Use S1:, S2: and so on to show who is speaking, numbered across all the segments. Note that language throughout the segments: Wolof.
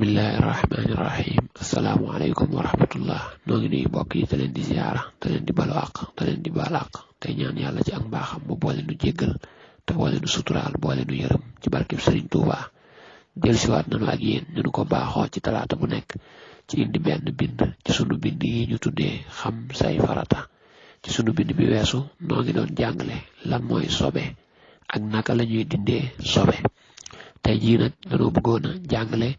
S1: bismillahirrahmanirrahim. Assalamualaikum warahmatullah. Noo ngi nuyu mbokk yi te leen di ziyaara te leen di balu àq te leen di baal àq tey ñaan yàlla ci ak mbaaxam mu boole nu jéggal te boole nu suturaal boole nu yërëm ci barkeb Sëriñ Tuubaa. dellusiwaat nanu ak yéen ñu ko baaxoo ci talaata bu nekk ci indi benn bind ci sunu bind yi ñu tuddee xam say farata. ci sunu bind bi weesu noo ngi doon jàngale lan mooy sobe ak naka la ñuy dindee sobe. tey jii nag dañoo bëggoon a jàngale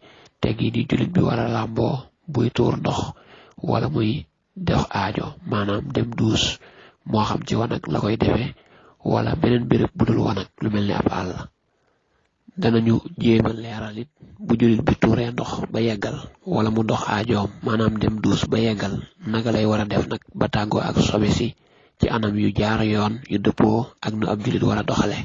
S1: teggi di jullit bi war a làmboo buy tuur ndox wala muy dox aajo maanaam dem duus moo xam ci wanag la koy defee wala beneen béréb bu dul wanag lu mel ni ab àll. danañu jéema leeral it bu jullit bi tuuree ndox ba yeggal wala mu dox aajoom maanaam dem duus ba yeggal naka lay war a def nag ba tàggoo ak sobe si ci anam yu jaar yoon yu dëppoo ak nu ab jullit war a doxale.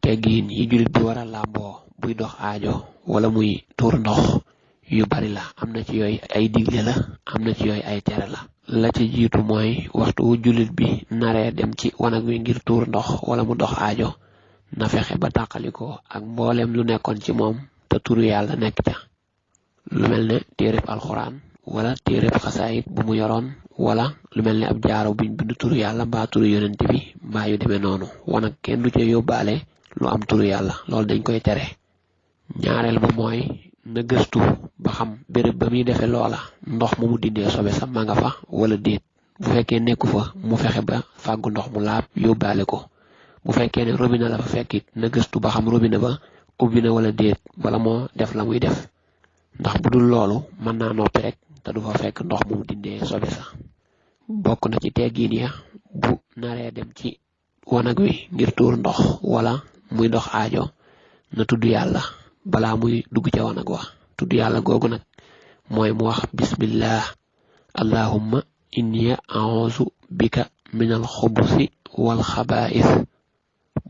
S1: teggiin yi jullit bi war a làmboo buy dox aajo wala muy tuur ndox yu bari la, am na ci yooyu ay digle la, am na ci yooyu ay tere la. la ci jiitu mooy waxtu wu jullit bi naree dem ci wanag wi ngir tuur ndox wala mu dox aajo na fexe ba tàqalikoo ak mboolem lu nekkoon ci moom te turu yàlla nekk ca, lu mel ne téereb alxuraan wala téereb xasaayit bu mu yoroon wala lu mel ne ab jaaro buñ bind turu yàlla mbaa turu yonent bi mbaa yu demee noonu. wanag kenn du ca yóbbaale lu am turu yàlla, loolu dañ koy tere. ñaareel ba mooy na gëstu ba xam béréb ba muy defee loola ndox mu mu dindee sobe sa ma nga fa wala déet. bu fekkee nekku fa mu fexe ba fàggu ndox mu laab yóbbaale ko. bu fekkee ne robinet la fa fekkit na gëstu ba xam robinet ba ubbi na wala déet bala moo def la muy def, ndax bu dul loolu mën naa noppi rek te du fa fekk ndox mu mu dindee sobe sa. bokk na ci teggiin ya bu naree dem ci wanag wi ngir tuur ndox wala muy dox aajo na tudd yàlla balaa muy dugg ca wanag wa. tudd yàlla googu nag mooy mu wax bismillah allahumma inni a'udhu bika minal xubusi wal xabaa'is.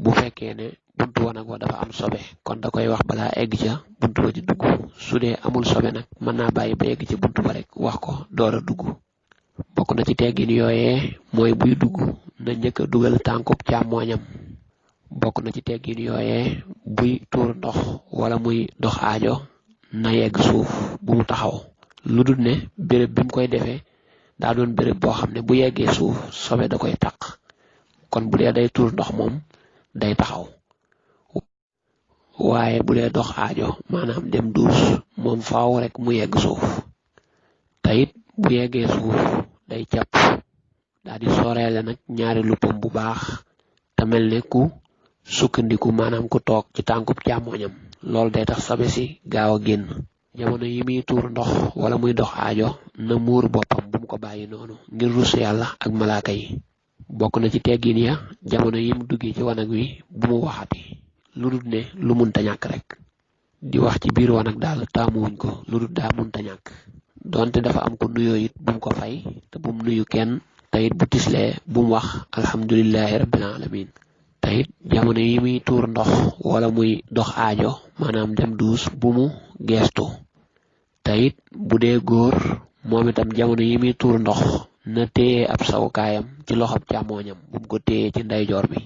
S1: bu fekkee ne buntu wanag wa dafa am sobe kon da koy wax balaa egg ca buntu wa di dugg. su dee amul sobe nag mën naa bàyyi ba egg ci buntu ba rek wax ko door a dugg. bokk na ci teggin yooyee mooy buy dugg na njëkk a dugal tànkub càmmooñam. bokk na ci teggin yooyee buy tuur ndox wala muy dox aajo na yegg suuf bu mu taxaw, lu dul ne béréb bi mu koy defee daa doon béréb boo xam ne bu yeggee suuf sobe da koy taq, kon bu dee day tuur ndox moom day taxaw. waaye bu dee dox aajo maanaam dem duus moom faaw rek mu yegg suuf. te it bu yeggee suuf day jàpp daal di soreele nag ñaari luppam bu baax te mel ne ku sukkandiku maanaam ku toog ci tànkub càmmooñam. loolu day tax sobe si gaaw a génn. jamono yi muy tuur ndox wala muy dox aajo na muur boppam bu mu ko bàyyi noonu ngir rus yàlla ak malaaka yi. bokk na ci teggin ya jamono yi mu duggee ci wanag wi bu mu waxati lu dul ne lu munta ñàkk rek. di wax ci biir wanag daal taamuwuñ ko lu dul daa munta ñàkk. donte dafa am ko nuyoo it bu mu ko fay te bu mu nuyu kenn, te it bu tislee bu mu wax alhamdulillahi rabbil alamin. te it jamono yi muy tuur ndox wala muy dox aajo maanaam dem duus bu mu geestu. te it bu dee góor moom itam jamono yi muy tuur ndox na téye ab sawukaayam ci loxob càmmooñam bu mu ko téye ci ndeyjoor bi.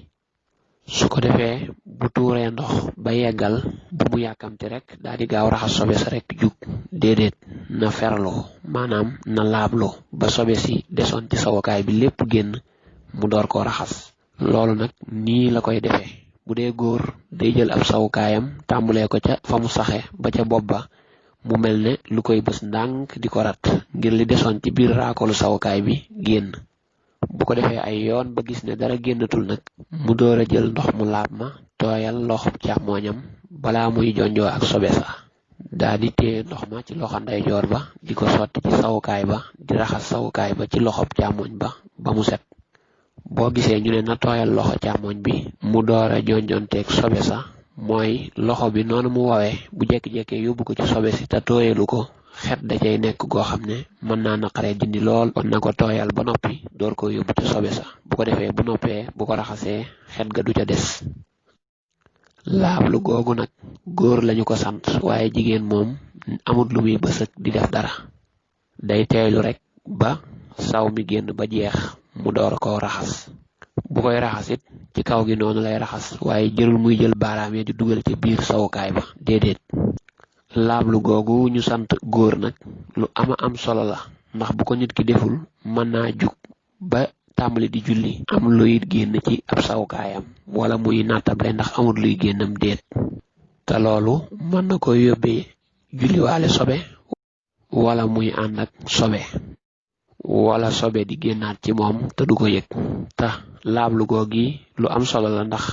S1: su ko defee bu tuuree ndox ba yeggal bu mu yàkkamti rek daal di gaaw raxas sobe sa rek jug, déedéet na ferlu maanaam na laablu ba sobe si desoon ci sawukaay bi lépp génn mu door koo raxas. loolu nag nii la koy defee. bu dee góor day jël ab sawukaayam tàmbulee ko ca fa mu saxe ba ca bopp ba mu mel ne lu koy bës ndànk di ko rat ngir li desoon ci biir raakolu sawukaay bi génn. bu ko defee ay yoon ba gis ne dara génnatul nag mu door a jël ndox mu laab ma tooyal loxob càmmooñam balaa muy jonjoo ak sobe sa. daa di téye ndox ma ci loxo ndeyjoor ba di ko sotti ci sawukaay ba di raxas sawukaay ba ci loxob càmmooñ ba mu set. boo gisee ñu ne na tooyal loxo càmmooñ bi mu door a jonjonteeg sobe sa mooy loxo bi noonu mu wawee bu jekki-jekkee yóbbu ko ci sobe si te tooyalu ko xet da cay nekk goo xam ne mën naa naqaree dindi lool. kon na ko tooyal ba noppi door ko yóbbu ci sobe sa. bu ko defee bu noppee bu ko raxasee xet ga du ca des. laablu googu nag góor lañu ko sant waaye jigéen moom amut lu muy bësëg di def dara, day teeylu rek ba saw mi génn ba jeex mu door ko raxas. bu koy raxas it ci kaw gi noonu lay raxas waaye jërul muy jël baaraam yi di dugal ci biir sawukaay ba, déedéet. laablu googu ñu sant góor nag lu ama am solo la ndax bu ko nit ki deful mën naa jug ba tàmbali di julli am luy génn ci ab sawukaayam wala muy nattable ndax amul luy génnam déet te loolu mën na ko yóbbee julliwaale sobe wala muy ànd ak sobe wala sobe di génnaat ci moom te du ko yëg te laablu googi lu am solo la ndax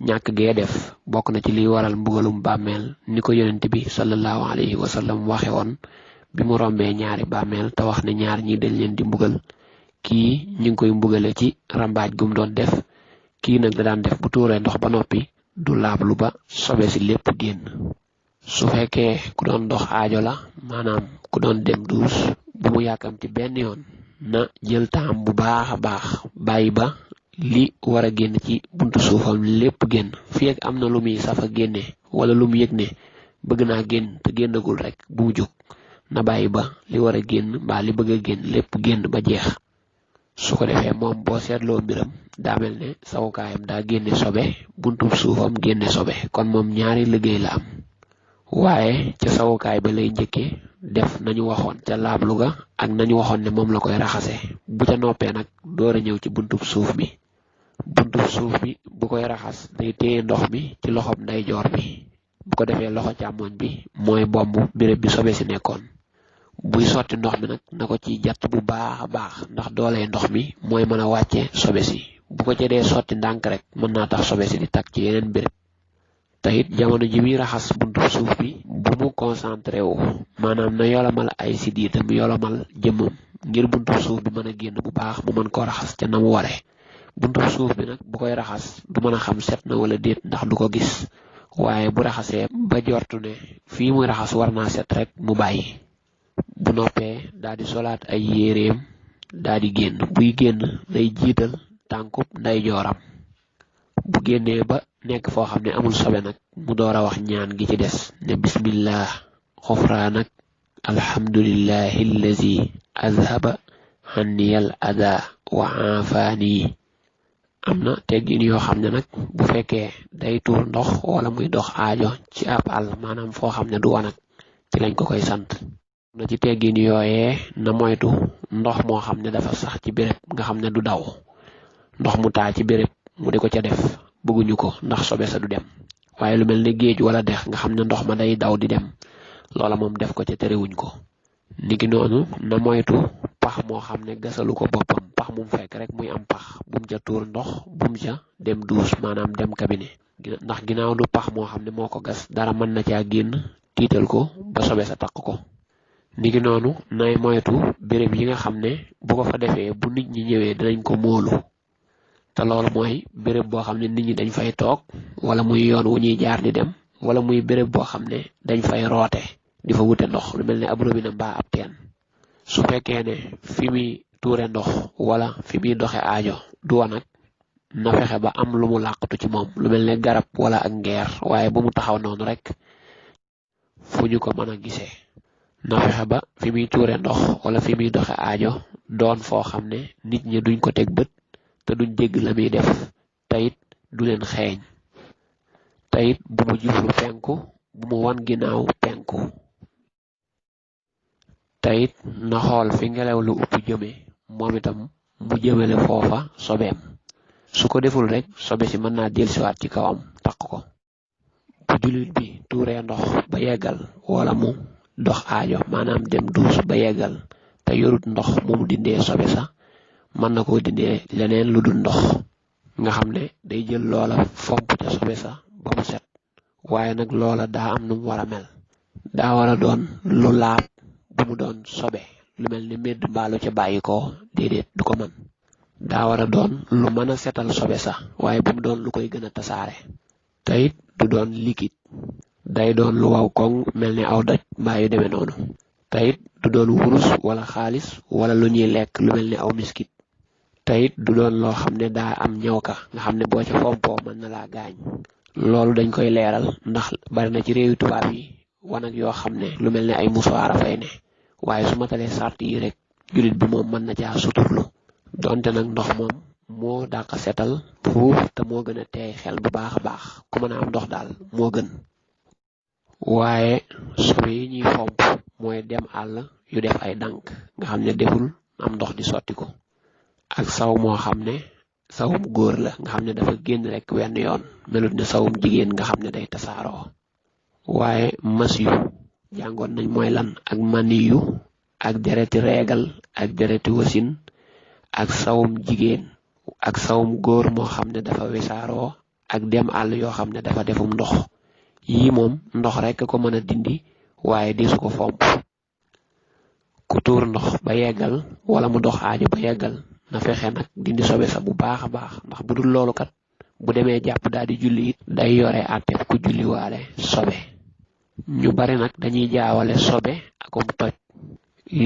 S1: ñàkk gee def bokk na ci liy waral mbugalum bàmmeel ni ko yonent bi sallallahu alayhi wa sallam waxe woon bi mu rombee ñaari bàmmeel te wax ne ñaar ñi dañ leen di mbugal kii ñu ngi koy mbugale ci rambaaj gum doon def kii nag da daan def bu tuuree ndox ba noppi du laablu ba sobe si lépp génn su fekkee ku doon dox aajo la maanaam ku doon dem duus bu mu yàkkamti benn yoon na jël taam bu baax a baax bàyyi ba li war a génn ci buntu suufam lépp génn fii ak am na lu muy safa génne wala lu mu yëg ne bëgg naa génn te génnagul rek bu mu jóg na bàyyi ba li war a génn mbaa li bëgg a génn lépp génn ba jeex su ko defee moom boo seetloo mbiram daa mel ne sawukaayam daa génne sobe buntu suufam génne sobe kon moom ñaari liggéey la am waaye ca sawukaay ba lay njëkke def nañu waxoon ca laablu ga ak nañu waxoon ne moom la koy raxase bu ca noppee nag door a ñëw ci buntub suuf bi bu koy raxas day téye ndox mi ci loxob ndeyjoor bi bu ko defee loxo càmmoñ bi mooy bomb béréb bi sobe si nekkoon buy sotti ndox mi nag na ko ci jatt bu baax a baax ndax doolee ndox mi mooy mën a wàcce sobe si bu ko ca dee sotti ndànk rek mën naa tax sobe si di tag ci yeneen béréb te it jamono ji muy raxas buntu suuf bi bu mu concentré wu maanaam na yolomal ay siddiitam yolomal jëmmam ngir buntu suuf bi mën a génn bu baax mu mën koo raxas ca na mu waree buntu suuf bi nag bu koy raxas du mën a xam set na wala déet ndax du ko gis waaye bu raxasee ba jortu ne fii muy raxas war naa set rek mu bàyyi bu noppee daal di solaat ay yéreem daal di génn buy génn day jiital tànkub ndeyjooram bu génnee ba nekk foo xam ne amul sobe nag mu door a wax ñaan gi ci des ne bismillah xufraanak alhamdulillahi allazi azhaba xanniyal ada wa aafaani am na teggin yoo xam ne nag bu fekkee day tuur ndox wala muy dox aajo ci ab àll maanaam foo xam ne du wanag ci lañ ko koy sant na ci teggin yooyee na moytu ndox moo xam ne dafa sax ci béréb nga xam ne du daw ndox mu taa ci béréb mu di ko ca def bëgguñu ko ndax sobe sa du dem waaye lu mel ne géej wala dex nga xam ne ndox ma day daw di dem loola moom def ko ca terewuñ ko niki noonu na moytu pax moo xam ne gasalu ko boppam pax mu fekk rek muy am pax bum ca tuur ndox bum ca dem duus maanaam dem cabinet ndax ginnaaw du pax moo xam ne moo ko gas dara mën na caa génn tiital ko ba sobe sa takk ko niki noonu nay moytu béréb yi nga xam ne bu ko fa defee bu nit ñi ñëwee dinañ ko móolu te loolu mooy béréb boo xam ne nit ñi dañ fay toog wala muy yoon wu ñuy jaar di dem wala muy béréb boo xam ne dañ fay roote di fa wute ndox lu mel ne ab robinet mbaa ab teen su fekkee ne fi muy tuure ndox wala fi muy doxe aajo du wanag na fexe ba am lu mu làqatu ci moom lu mel ne garab wala ak ngeer waaye bu mu taxaw noonu rek fu ñu ko mën a gisee na fexe ba fi muy tuure ndox wala fi muy doxe aajo doon foo xam ne nit ñi duñ ko teg bët te duñ dégg la muy def tayit du leen xeeñ tayit bu mu jublu penku bu mu wan ginnaaw penku tayit na xool fi ngelaw lu upp jëme moom itam mu jëmale foofa sobeem su ko deful rek sobe si mën naa dellusiwaat ci kawam takk ko bu jullit bi tuuree ndox ba yeggal wala mu dox aajo maanaam dem duus ba yeggal te yorut ndox mu dindee sobe sa mën na koo dindee leneen lu dul ndox nga xam ne day jël loola fomp ca sobe sa ba mu set waaye nag loola daa am nu mu war a mel daa war a doon lu laab bu mu doon sobe lu mel ni mbedd mbaalu ca bàyyi ko déedéet du ko mën daa war a doon lu mën a setal sobe sa waaye bu mu doon lu koy gën a tasaare te it du doon liquide day doon lu waw koŋ mel ni aw doj mbaa yu demee noonu te it du doon wurus wala xaalis wala lu ñuy lekk lu mel ni aw miskit te it du doon loo xam ne daa am ñëw ka nga xam ne boo ca fompoo mën na laa gaañ loolu dañ koy leeral ndax bari na ci réewi tubaab yi wanag yoo xam ne lu mel ne ay musuwaar a fay ne waaye su matalee sart yi rek jullit bi moom mën na caa suturlu donte nag ndox moom moo dàq setal fuuf te moo gën a teey xel bu baax a baax ku mën a am ndox daal moo gën waaye sobe yi ñuy fomp mooy dem àll yu def ay dank nga xam ne deful am ndox di sotti ko ak saw moo xam ne sawum góor la nga xam ne dafa génn rek wenn yoon melut ne sawum jigéen nga xam ne day tasaaroo. waaye mas yu jàngoon nañ mooy lan ak mani yu ak dereti reegal ak dereti wasin ak sawum jigéen ak sawum góor moo xam ne dafa wisaaroo ak dem àll yoo xam ne dafa defum ndox yii moom ndox rek ko mën a dindi waaye disu ko fomp. ku tuur ndox ba yeggal wala mu dox aajo ba yeggal na fexe nag dindi sobe sa bu baax a baax ndax bu dul loolu kat bu demee jàpp daal di julli it day yore àtteb ku julli waale sobe. ñu bari nag dañuy jaawale sobe akum toj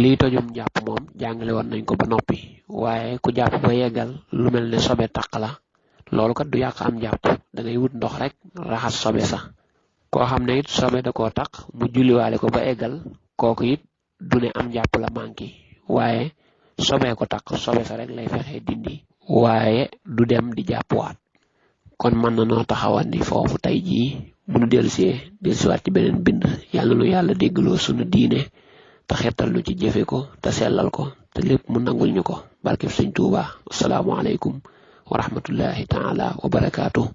S1: lii tojum jàpp moom jàngale woon nañ ko ba noppi waaye ku jàpp ba yeggal lu mel ne sobe taq la loolu kat du yàq am jàpp da ngay wut ndox rek raxas sobe sa. koo xam ne it sobe da koo taq mu julliwaale ko ba eggal kooku it du ne am jàpp la manqué waaye sobe ko taq sobe sa rek lay fexe dindi waaye du dem di jàppuwaat. kon mën na noo taxawandi foofu tey jii bu nu dellusiwaat ci beneen bind yàlla nu yàlla déggloo sunu diine te xettal nu ci jëfe ko te sellal ko te lépp mu nangul ñu ko barkeb Sëñ Tuubaa. assalaamu aleykum wa rahmatullahi taala wa barakaatuh.